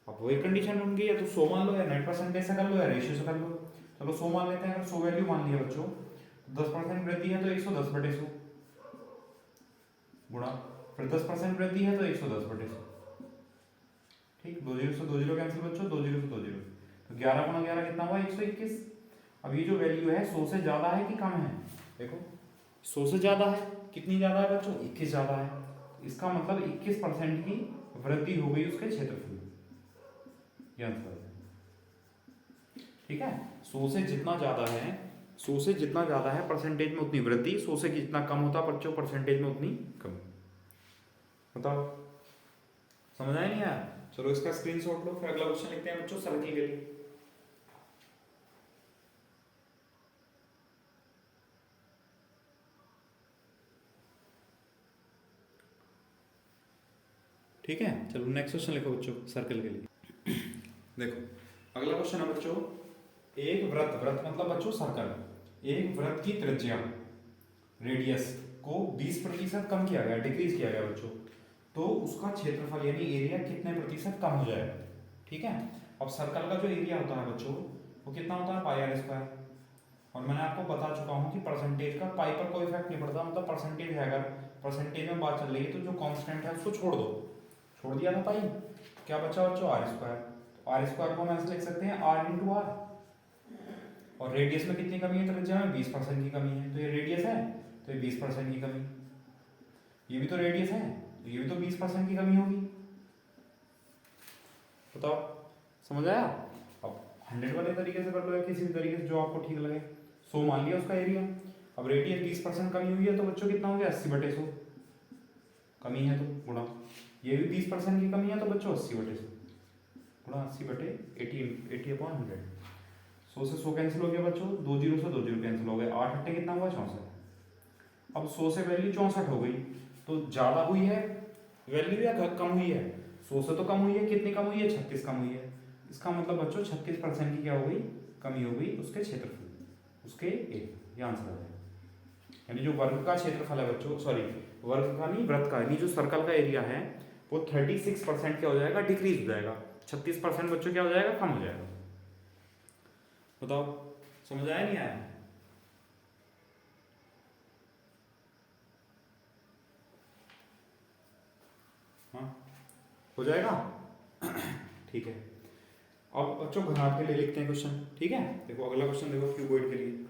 अब वही कंडीशन बन गई है, तो 100 मान लो या नेट परसेंटेज से कर लो या रेशियो से कर लो। चलो 100 मान लेते हैं, अगर 100 वैल्यू मान लिया बच्चों, 10% वृद्धि है तो 110/100 गुणा, फिर 10% वृद्धि है तो 110/100। ठीक, 2 जीरो से 2 जीरो कैंसिल बच्चों, 2 जीरो से 2 जीरो, तो 11 गुणा 11 कितना हुआ 121। अब ये जो वैल्यू है 100 से ज्यादा है कि कम है, देखो 100 से ज्यादा है, कितनी ज्यादा है बच्चों 21 ज्यादा है, इसका मतलब 21% की वृद्धि हो गई उसके क्षेत्रफल में, ये आंसर है। ठीक है, 100 से जितना ज्यादा है, 100 से जितना ज्यादा है परसेंटेज में उतनी वृद्धि, 100 से जितना कम होता बच्चों परसेंटेज में उतनी कम। बताओ समझ आया नहीं आया। चलो इसका स्क्रीनशॉट लो, फिर अगला क्वेश्चन लिखते हैं बच्चों सर्किल के लिए। ठीक है, चलो नेक्स्ट क्वेश्चन लिखो बच्चों सर्कल के लिए। देखो अगला क्वेश्चन है बच्चों, एक वृत्त, वृत्त मतलब बच्चों सर्कल, एक वृत्त की त्रिज्या रेडियस को 20% कम किया गया, डिक्रीज किया गया बच्चों, तो उसका क्षेत्रफल यानी एरिया कितने प्रतिशत कम हो जाएगा। ठीक है, अब सर्कल का जो एरिया होता है बच्चों वो कितना होता है पाई आर स्क्वायर, और मैंने आपको बता चुका हूँ कि परसेंटेज का पाई पर कोई इफेक्ट नहीं पड़ता, मतलब परसेंटेज है, अगर परसेंटेज में बात चल रही है तो जो कांस्टेंट है उसको छोड़ दो, छोड़ दिया था पाई, क्या बचा बच्चों आर स्क्वायर, तो आर स्क्वायर को हम ऐसे लिख सकते हैं आर इंटू आर, और रेडियस में कितनी कमी है त्रिज्या में 20% की कमी है, तो ये रेडियस है तो ये 20% की कमी, ये भी तो रेडियस है तो ये भी तो 20% की कमी होगी। बताओ समझ आया। अब 100 वाले तरीके से कर लो या किसी भी तरीके से जो आपको ठीक लगे। 100 मान लिया उसका एरिया, अब रेडियस 20% कमी हुई है तो बच्चों कितना हो गया 80/100, कमी है तो गुणा, ये भी 20% की कमी है तो बच्चों 80/100 गुणा 80/80/100। 100 से 100 कैंसिल हो गया बच्चों, 2 जीरो से 2 जीरो कैंसिल हो गए, 8 8 कितना हुआ 64। अब 100 से वैल्यू 64 हो गई, तो ज्यादा हुई है वैल्यू या कम हुई है, 100 से तो कम हुई है, कितनी कम हुई है 36 कम हुई है, इसका मतलब बच्चों 36% की क्या हो गई कमी हो गई उसके क्षेत्रफल, उसके एरिया, ये आंसर है। यानी जो वर्ग का क्षेत्रफल है बच्चों, सॉरी वर्ग का नहीं वृत्त का, यानी जो सर्कल का एरिया है वो 36% क्या हो जाएगा डिक्रीज हो जाएगा, 36% बच्चों क्या हो जाएगा कम हो जाएगा। बताओ समझ आया नहीं आया। हाँ हो जाएगा ठीक है, अब बच्चों घनाभ के लिए लिखते हैं क्वेश्चन। ठीक है, देखो अगला क्वेश्चन देखो क्यूबॉइड के लिए,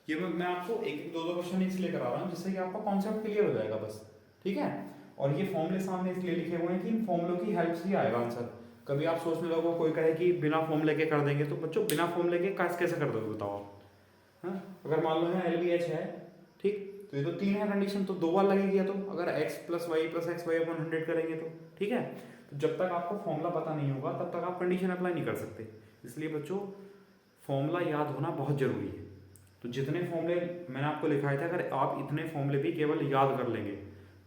ये मैं आपको एक दो क्वेश्चन इसलिए करा रहा हूँ जिससे कि आपका कॉन्सेप्ट क्लियर हो जाएगा बस। ठीक है, और ये फॉर्मूले सामने इसलिए लिखे हुए हैं कि इन फॉर्मूलों की हेल्प से ही आएगा आंसर। कभी आप सोचने लगो कोई कहे कि बिना फॉर्मूले के कर देंगे, तो बच्चों बिना फॉर्मूले के कैसे कर दोगे बताओ आप। हाँ, अगर मान लो है LBH है, ठीक, तो ये तो 3 है कंडीशन, तो 2 बार लगेगी। या तो अगर x plus y plus x y अपन 100 करेंगे तो ठीक है। तो जब तक आपको फॉर्मूला पता नहीं होगा तब तक आप कंडीशन अप्लाई नहीं कर सकते। इसलिए बच्चों फॉर्मूला याद होना बहुत ज़रूरी है। तो जितने फॉर्मूले मैंने आपको लिखाए थे, अगर आप इतने फॉर्मूले भी केवल याद कर लेंगे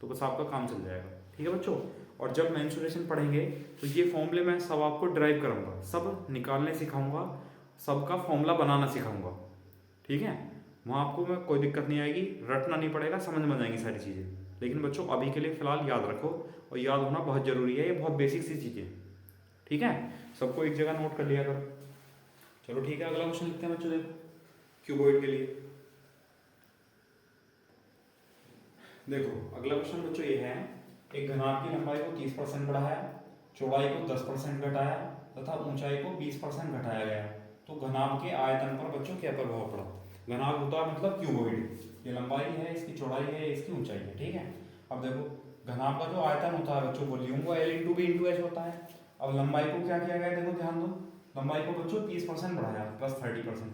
तो बस आपका काम चल जाएगा। ठीक है बच्चों। और जब मेंसुरेशन पढ़ेंगे तो ये फॉर्मूले मैं सब आपको ड्राइव करूँगा, सब निकालने सिखाऊंगा, सबका फॉर्मूला बनाना सिखाऊंगा। ठीक है। वहाँ आपको मैं कोई दिक्कत नहीं आएगी, रटना नहीं पड़ेगा, समझ में आएंगी सारी चीज़ें। लेकिन बच्चों अभी के लिए फ़िलहाल याद रखो, और याद होना बहुत ज़रूरी है, ये बहुत बेसिक सी चीज़ें। ठीक है। सबको एक जगह नोट कर लिया करो। चलो ठीक है, अगला क्वेश्चन लिखते हैं बच्चों। देखो क्यूबॉइड के लिए देखो अगला क्वेश्चन बच्चों ये है, एक घनाभ की लंबाई को 30% बढ़ाया, चौड़ाई को 10% घटाया तथा ऊंचाई को 20% घटाया गया, तो घनाभ के आयतन पर बच्चों क्या प्रभाव पड़ा। घनाभ होता है मतलब क्यूबॉइड, ये लंबाई है, इसकी चौड़ाई है, इसकी ऊंचाई है। ठीक है। अब देखो घनाभ का जो आयतन होता है बच्चों, वॉल्यूम वो L into B into h होता है। अब लंबाई को क्या किया गया, देखो ध्यान दो, लंबाई को बच्चों 30% बढ़ाया प्लस 30%।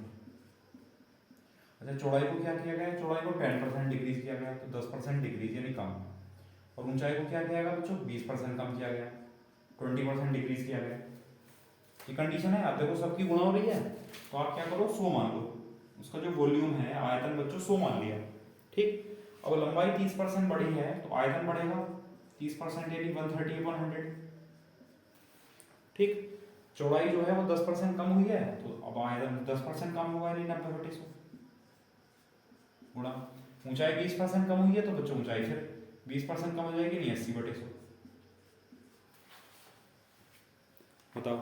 अच्छा चौड़ाई को क्या किया गया, चौड़ाई को 10% डिक्रीज किया गया, तो 10% डिक्रीज यानी कम। और ऊंचाई को क्या किया गया बच्चों, 20% कम किया गया, 20% डिक्रीज किया गया। ये कंडीशन है। आप देखो सबकी गुणा हो रही है, तो आप क्या करो 100 मान लो, उसका जो वॉल्यूम है आयतन बच्चों 100 मान लिया। ठीक। अब लंबाई 30% बढ़ी है तो आयतन बढ़ेगा 30% यानी 130/100। ठीक। चौड़ाई जो है वो 10% कम हुई है, तो अब आयतन 10% कम होगा यानी 90/100 गुणा। ऊंचाई 20% कम हुई है तो बच्चों ऊंचाई फिर 20% कम हो जाएगी नहीं 80/100। बताओ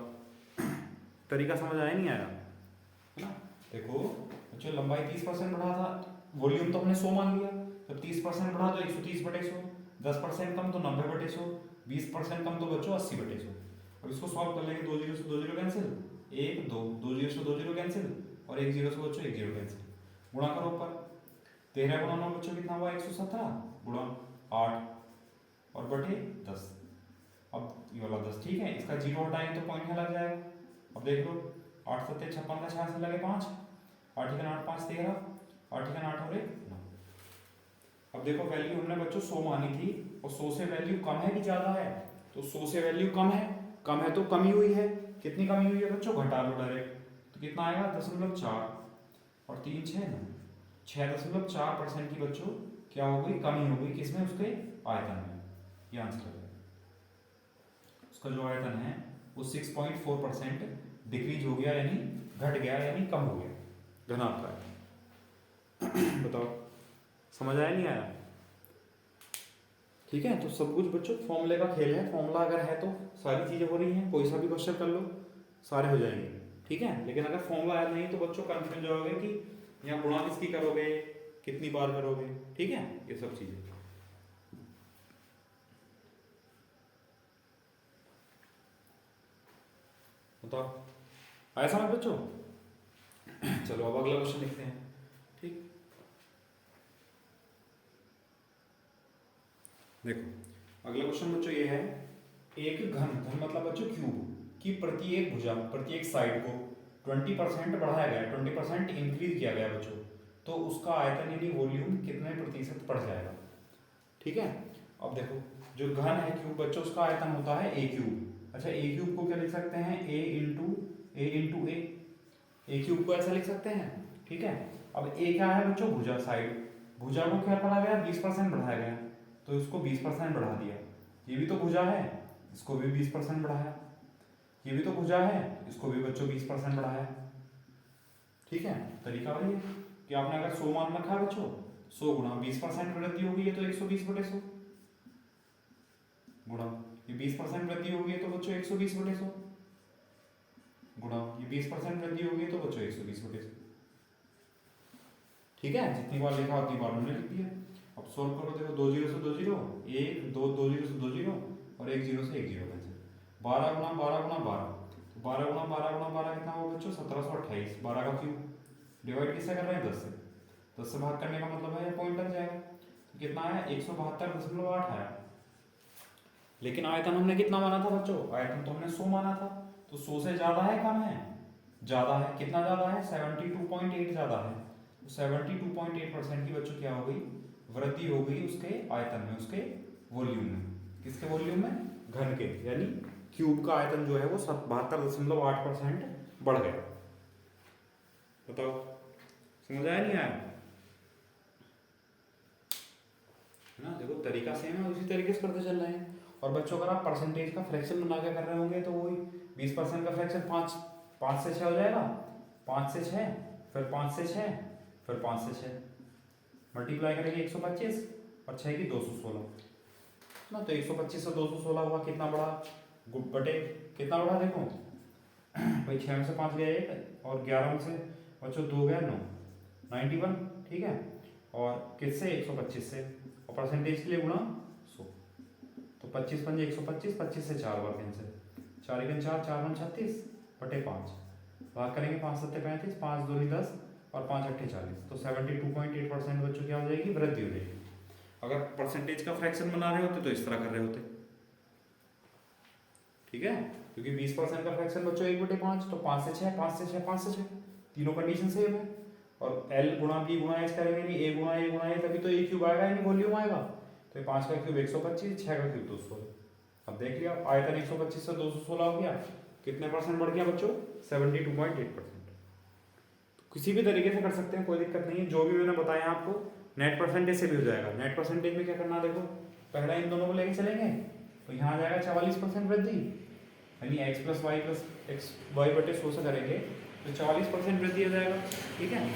तरीका समझ आया नहीं आया, है ना। देखो बच्चों लंबाई 30% बढ़ा था, वॉल्यूम तो हमने 100 मान लिया, जब 30% बढ़ा तो 130/100, 10% कम तो 90/100, 20% कम तो बच्चों 80/100। अब इसको सॉल्व कर लेंगे, 2 जीरो से 2 जीरो कैंसिल, 1 2, 2 जीरो से 2 जीरो कैंसिल, और 1 जीरो से बच्चों 1 जीरो कैंसिल। गुणा करो ऊपर, 13 गुणा 9 बच्चों कितना हुआ 117 गुणा 8 और बटे 10। अब ये वाला 10 ठीक है, इसका जीरो हटाएंगे तो पॉइंट लग जाएगा। अब देख लो 8 7 56 का 6 से लगे 5, 8 का 8 5 13, 8 का 8 और 1 9। अब देखो वैल्यू हमने बच्चों 100 मानी थी, और 100 से वैल्यू कम है कि ज़्यादा है, तो 100 से वैल्यू कम है तो कमी हुई है। कितनी कमी हुई है बच्चों, घटा लो डायरेक्ट, तो कितना आएगा 0.4 और 3 6 9, 6.4% की बच्चों क्या हो गई, कमी हो गई किसमें, उसके आयतन में। ये आंसर है। उसका जो आयतन है वो 6.4% डिक्रीज हो गया, यानी घट गया, यानी कम हो गया घनाभ का। बताओ समझ आया नहीं आया। ठीक है। तो सब कुछ बच्चों फॉर्मूले का खेल है, फॉर्मूला अगर है तो सारी चीजें हो रही हैं, कोई सा भी क्वेश्चन कर लो सारे हो जाएंगे। ठीक है। लेकिन अगर फॉर्मूला याद नहीं तो बच्चों कंफ्यूज होगे कि यहाँ गुणा किसकी करोगे, कितनी बार करोगे। ठीक है। ये सब चीजें बताओ आया समझ बच्चों। चलो अब अगला क्वेश्चन लिखते हैं। ठीक। देखो अगला क्वेश्चन बच्चों ये है, एक घन मतलब बच्चों क्यूब की प्रत्येक भुजा प्रत्येक साइड को 20% बढ़ाया गया, 20% इंक्रीज किया गया बच्चों, तो उसका आयतन यानी वॉल्यूम कितने प्रतिशत बढ़ जाएगा। ठीक है। अब देखो जो घन है क्यूब बच्चों, उसका आयतन होता है ए क्यूब। अच्छा ए क्यूब को क्या लिख सकते हैं, ए क्यूब को ऐसा लिख सकते हैं। ठीक है। अब ए क्या है बच्चों, भुजा साइड, भुजा को क्या बढ़ाया गया 20% बढ़ाया गया, तो इसको 20% बढ़ा दिया। ये भी तो भुजा है, इसको भी 20% बढ़ाया। ये भी तो भुजा है, इसको भी बच्चों 20% बढ़ाया। ठीक है। तरीका वही है कि आपने अगर 100 मान रखा है बच्चों, 100 गुणा 20% वृद्धि होगी है तो 120/100 गुणा ये 20% वृद्धि होगी तो बच्चों 120/100 गुणा ये 20% वृद्धि होगी तो बच्चों 120/100। ठीक है। जितनी बार लिखा उतनी बार हमने लिख दिया। अब सोल्व करो, देखो 2 जीरो से 2 जीरो 1 2, 2 जीरो से 2 जीरो और 1 जीरो से 1 जीरो कैंसिल। 12 गुणा 12 गुणा 12, तो 12 गुणा 12 गुणा 12 कितना होगा बच्चों 1728। 12 का क्यूब डिवाइड किससे कर रहे हैं 10 से, 10 से भाग करने का मतलब है पॉइंट लग जाएगा, तो कितना आया 172.8 आया। लेकिन आयतन हमने कितना माना था बच्चों, आयतन तो हमने 100 माना था, तो 100 से ज्यादा है कम है, ज्यादा है। कितना ज्यादा है 72.8 ज्यादा है, तो 72.8% की बच्चों क्या हो गई वृद्धि हो गई उसके आयतन में, उसके वॉल्यूम में। किसके वॉल्यूम में? घन के, यानी क्यूब का आयतन जो है वो 72.8% बढ़ गया। बताओ समझ आया नहीं आया? है ना, देखो तरीका सेम है, उसी तरीके से करते चल रहे हैं। और बच्चों अगर आप परसेंटेज का फ्रैक्शन बना के कर रहे होंगे तो वही 20% का फ्रैक्शन 5 से 6 हो जाएगा, 5 से 6, फिर 5 से 6, फिर 5 से 6, मल्टीप्लाई करेंगे 125 और 6 की 216 ना, तो 125 से 216 हुआ, कितना बड़ा बटे कितना बड़ा देखो भाई, 6 में से 5 गया 1 और 11 में से बच्चों 2 गया 9, 91, ठीक है। और किससे? 125 से, और परसेंटेज के लिए गुणा 100, तो 25 पंजे 125, 25 से 4 बार कैंसिल, 4 एकन 4, 4 1 36 बटे 5, भाग करेंगे 5 7 35, 5 2 10 और 5 8 40, तो 72.8% बच्चों क्या हो जाएगी? वृद्धि हो जाएगी। अगर परसेंटेज का फ्रैक्शन बना रहे होते तो इस तरह कर रहे होते, ठीक है, क्योंकि 20% का फ्रैक्शन बच्चों 1/5, तो 5 से 6, 5 से 6, 5 से 6, तीनों कंडीशन सेम है। और L गुणा B गुणा H करेंगे नहीं, A गुणा A, तभी तो A क्यूब आएगा, यानी वॉल्यूम आएगा। तो ये 5 का क्यूब 125, 6 का क्यूब 216। अब देख लिया आयतन 125 से 216 हो गया, कितने परसेंट बढ़ गया बच्चों? 72.8%। किसी भी तरीके से कर सकते हैं, कोई दिक्कत नहीं है। जो भी मैंने बताया आपको नेट परसेंटेज से भी हो जाएगा। नेट परसेंटेज में क्या करना, देखो पहला इन दोनों को लेके चलेंगे, तो यहाँ आ जाएगा 44% वृद्धि, यानी x plus y plus x y बटे 100 से करेंगे तो 44% वृद्धि हो जाएगा, ठीक है,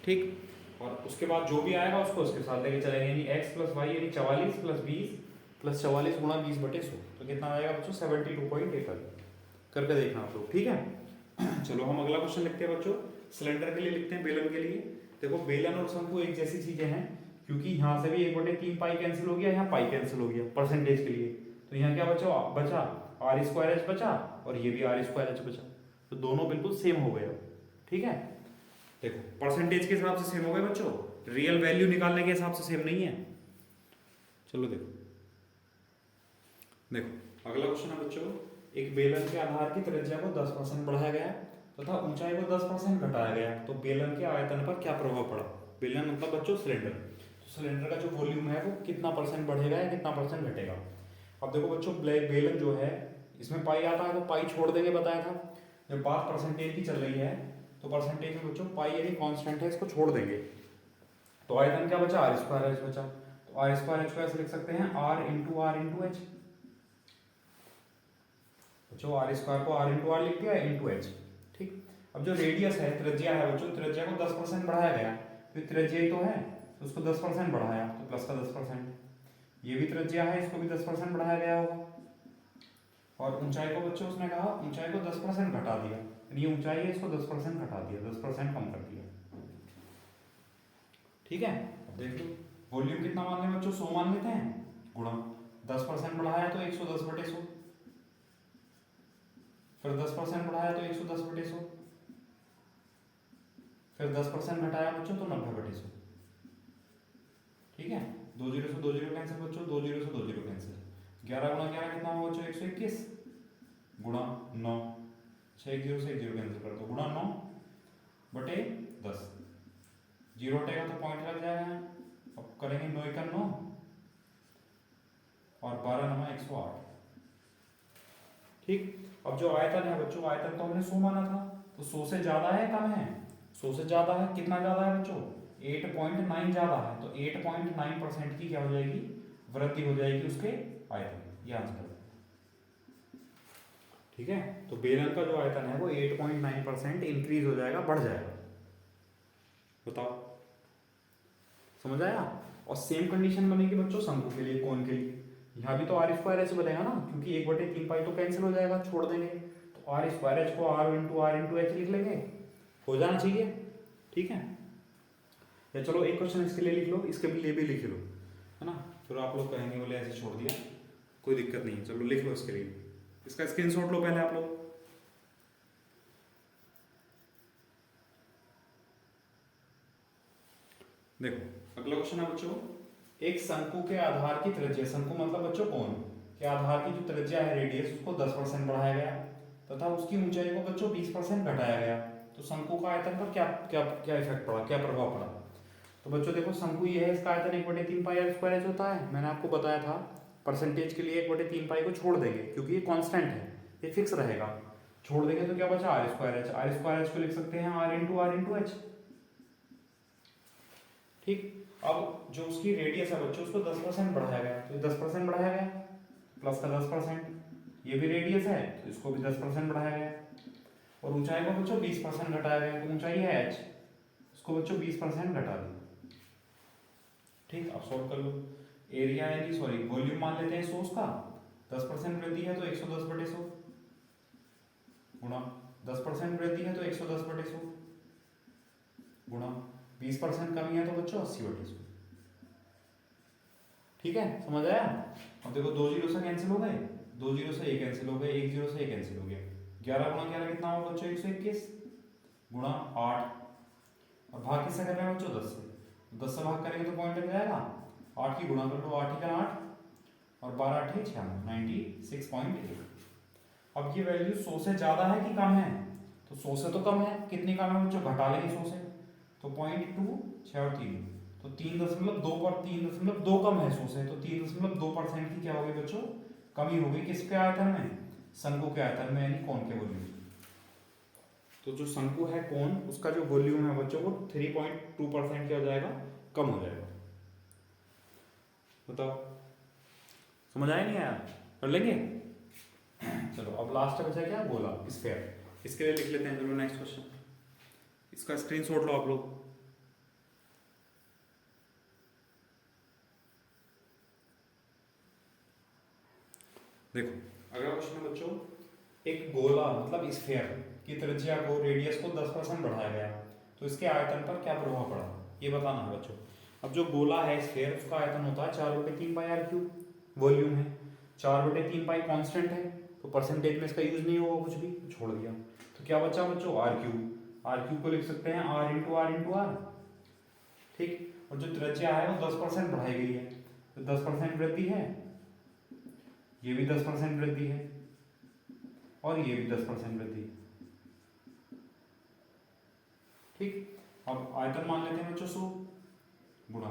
ठीक। और उसके बाद जो भी आएगा उसको उसके साथ लेके चलेंगे, यानी x प्लस वाई यानी 44 प्लस 20 प्लस 44 गुणा 20 बटे 100, तो कितना आएगा बच्चों? 72.8 करके देखना आप लोग, ठीक है। चलो हम अगला क्वेश्चन लिखते हैं बच्चों, सिलेंडर के लिए लिखते हैं, बेलन के लिए। देखो बेलन और शंकु एक जैसी चीजें हैं, क्योंकि यहाँ से भी 1/3 पाई कैंसिल हो गया, यहाँ पाई कैंसिल हो गया परसेंटेज के लिए, तो यहाँ क्या बचा आर स्क्वायर एच बचा, और ये भी आर स्क्वायर एच बचा, तो दोनों बिल्कुल सेम हो गए, ठीक है। देखो परसेंटेज के हिसाब से सेम हो गए बच्चों, रियल वैल्यू निकालने के हिसाब से सेम नहीं है। चलो देखो अगला क्वेश्चन है बच्चों, एक बेलन के आधार की त्रिज्या को 10% बढ़ाया गया तथा ऊंचाई को 10% घटाया गया, तो बेलन के आयतन पर क्या प्रभाव पड़ा? बेलन मतलब बच्चों सिलेंडर, तो सिलेंडर का जो वॉल्यूम है वो कितना परसेंट बढ़ेगा या कितना परसेंट घटेगा? अब देखो बच्चों बेलन जो है इसमें पाई आता है, तो पाई छोड़ देंगे, बताया था। जब बात परसेंटेज की चल रही है तो परसेंटेज में बच्चों पाई यानी कांस्टेंट है, इसको छोड़ देंगे, तो आयतन क्या बचा? आर स्क्वायर एच बचा, तो आर स्क्वायर एच को ऐसे लिख सकते हैं आर इंटू एच। बच्चों आर स्क्वायर को आर इंटू आर लिख दिया, इंटू एच, ठीक। अब जो रेडियस है, त्रिज्या है बच्चों, त्रिज्या को 10% बढ़ाया गया, तो त्रिज्या ही तो है, तो उसको 10% बढ़ाया, तो प्लस का 10%। ये भी त्रिज्या है, इसको भी 10% बढ़ाया गया होगा। और ऊंचाई को बच्चों उसने कहा ऊंचाई को 10% घटा दिया, ये ऊंचाई है, इसको 10% घटा दिया, 10% कम कर दिया, ठीक है। अब देख लो वॉल्यूम कितना मान लें बच्चों? 100 मान लेते हैं, गुणा 10% बढ़ाया तो 110/100, फिर 10% बढ़ाया तो 110/100, फिर 10% घटाया बच्चों तो 90/100, ठीक है। 2 0 से 2 0 कैंसिल बच्चों, 2 0 से 2 0 कैंसिल, 11 गुणा 11 कितना होगा बच्चों? 121 गुणा 9, 6 1 0 से 1 0 कैंसिल कर दो, गुणा 9/10, 0 हटेगा तो पॉइंट लग जाएगा। अब करेंगे 9 1 9 और 12 9 108, ठीक। अब जो आयतन है बच्चों, आयतन तो हमने 100 माना था, तो 100 से ज्यादा है कम है? 100 से ज्यादा है, कितना ज्यादा है बच्चों? 8.9 ज्यादा है, तो 8.9% की क्या हो जाएगी? वृद्धि हो जाएगी उसके आयतन, ये आंसर है, ठीक है। तो बेलन का जो आयतन है वो 8.9% इंक्रीज हो जाएगा, बढ़ जाएगा। बताओ समझ आया? और सेम कंडीशन बनेगी बच्चों शंकु के लिए, कोन के लिए। यहाँ भी तो आर स्क्वायर एच बनेगा ना, क्योंकि 1/3 पाई तो कैंसिल हो जाएगा, छोड़ देंगे, तो आर स्क्वायर एच को आर इंटू एच लिख लेंगे, हो जाना चाहिए, ठीक है। या चलो एक क्वेश्चन इसके लिए लिख लो, इसके लिए भी लिख लो, है ना। फिर आप लोग कहेंगे बोले ऐसे छोड़ दिया, कोई दिक्कत नहीं है, चलो लिख लो इसके लिए, इसका स्क्रीनशॉट लो पहले आप लोग। देखो अगला क्वेश्चन है बच्चों, एक शंकु के आधार की त्रिज्या, शंकु मतलब बच्चों कोन के आधार की जो त्रिज्या है रेडियस, उसको 10% बढ़ाया गया तथा उसकी ऊंचाई को बच्चों 20% घटाया गया, तो शंकु का आयतन पर क्या क्या क्या इफेक्ट पड़ा, क्या प्रभाव पड़ा? तो बच्चों देखो शंकु ये है, इसका आयतन 1/3 पाई आर स्क्वायर एच होता है। मैंने आपको बताया था परसेंटेज के लिए 1/3 पाई को छोड़ देंगे क्योंकि ये कांस्टेंट है, ये फिक्स रहेगा। छोड़ देंगे तो क्या बचा, r square h. R square h को लिख सकते हैं आर इंटू एच। ठीक, अब जो उसकी रेडियस है बच्चों उसको 10% बढ़ाया गया, तो 10% बढ़ाया गया प्लस का 10%, ये भी रेडियस है तो इसको भी 10% बढ़ाया गया, और ऊंचाई को बच्चों 20% घटाया गया, तो ऊंचाई है h, उसको बच्चों 20% घटा दो। ठीक, अब सॉल्व कर लो। एरिया यानी सॉरी वॉल्यूम मान लेते हैं 100 का, 10% वृद्धि है तो 110/100 गुणा 10% वृद्धि है तो 110/100 गुणा 20% कमी है तो बच्चों 80/100। ठीक है, समझ आया। अब देखो 2 जीरो से कैंसिल हो गए, 2 जीरो से ये कैंसिल हो गए, 1 जीरो से ये कैंसिल हो गया। 11 गुणा 11 कितना होगा बच्चों, 121 गुणा 8, और भाग किससे कर रहे हैं बच्चों, 10 से। 10 से भाग करेंगे तो पॉइंट लग जाएगा, 8 की गुणा कर लो, 8 का 8 और 12 8 96, 96.8। अब ये वैल्यू 100 से ज़्यादा है कि कम है, तो 100 से तो कम है, कितनी कम है बच्चों, घटा लेंगे 100 से, तो 0.2 6 और 3 तो 3.2 पर 3.2 कम है 100 से, तो 3.2% की क्या होगी बच्चों, कमी होगी किसके आयतन में, शंकु के आयतन में, यानी कोण के वॉल्यूम। तो जो शंकु है कोण, उसका जो वॉल्यूम है बच्चों वो 3.2% क्या हो जाएगा, कम हो जाएगा। बताओ समझ आया नहीं आया, कर लेंगे। चलो अब लास्ट बचा क्या, गोला स्फीयर, इसके लिए लिख लेते हैं। चलो नेक्स्ट क्वेश्चन, इसका स्क्रीनशॉट लो आप लोग। देखो अगला क्वेश्चन है बच्चों, एक गोला मतलब स्फीयर की त्रिज्या को, रेडियस को 10% बढ़ाया गया, तो इसके आयतन पर क्या प्रभाव पड़ा, ये बताना है बच्चों। अब जो गोला है स्फीयर, उसका आयतन होता है 4/3 पाई आर क्यूब, वॉल्यूम है 4/3 पाई, कांस्टेंट है, तो परसेंटेज में इसका यूज नहीं होगा, कुछ भी छोड़ दिया, तो क्या बचा बच्चों, आर क्यूब। आर क्यूब को लिख सकते हैं आर इंटू आर। ठीक, और जो त्रिज्या है वो 10% बढ़ाई गई है, तो 10% वृद्धि है, ये भी 10% वृद्धि है, और ये भी 10% वृद्धि। ठीक, अब आयतन मान लेते हैं बच्चों 100 गुणा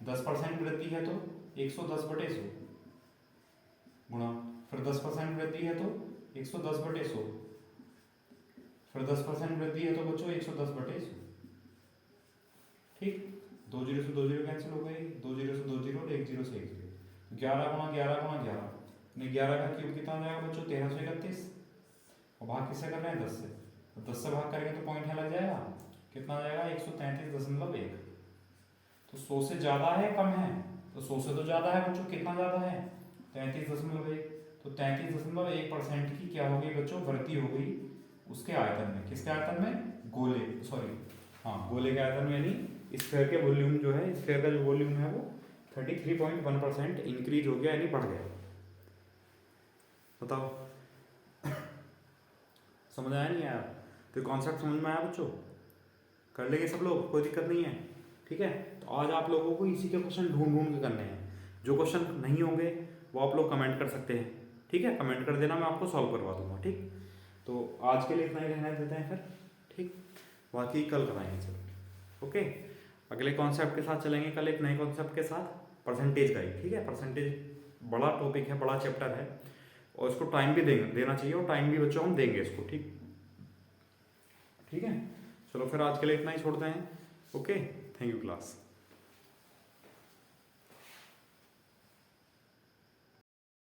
10% वृद्धि है तो 110/100 गुणा, फिर 10% वृद्धि है तो 110/100, फिर 10% वृद्धि है तो बच्चों 110/100। ठीक, 2 जीरो से 2 जीरो कैंसिल हो गई, 2 जीरो से 2 जीरो और 1 जीरो से 1 जीरो, 11 गुणा 11 गुणा 11, 11 का क्यूब कितना हो जाएगा बच्चों, 1331, और भाग किससे कर रहे हैं, 10 से, तो 10 से भाग करेंगे तो पॉइंट यहाँ लग जाएगा, कितना आ जाएगा 133.1। तो 100 से ज़्यादा है कम है, तो 100 से तो ज़्यादा है बच्चों, कितना ज़्यादा है 33.1, तो 33.1% की क्या हो गई बच्चों, वृद्धि हो गई उसके आयतन में, किसके आयतन में, गोले सॉरी हाँ गोले के आयतन में, यानी स्फीयर के वॉल्यूम जो है, स्फीयर का जो वॉल्यूम है वो 33.1% इंक्रीज हो गया, यानी बढ़ गया। बताओ समझ आया नहीं आया, तो कॉन्सेप्ट समझ में आया बच्चों, कर लेंगे सब लोग, कोई दिक्कत नहीं है। ठीक है, तो आज आप लोगों को इसी के क्वेश्चन ढूंढ ढूंढ के करने हैं, जो क्वेश्चन नहीं होंगे वो आप लोग कमेंट कर सकते हैं। ठीक है, कमेंट कर देना, मैं आपको सॉल्व करवा दूंगा। ठीक, तो आज के लिए इतना ही रहने देते हैं फिर। ठीक, बाकी कल कराएंगे चलो। ओके, अगले कॉन्सेप्ट के साथ चलेंगे कल, एक नए कॉन्सेप्ट के साथ, परसेंटेज का ही। ठीक है, परसेंटेज बड़ा टॉपिक है, बड़ा चैप्टर है, और इसको टाइम भी देना चाहिए, और टाइम भी बच्चों हम देंगे इसको। ठीक, ठीक है, चलो फिर आज के लिए इतना ही छोड़ते हैं। Okay, thank you class.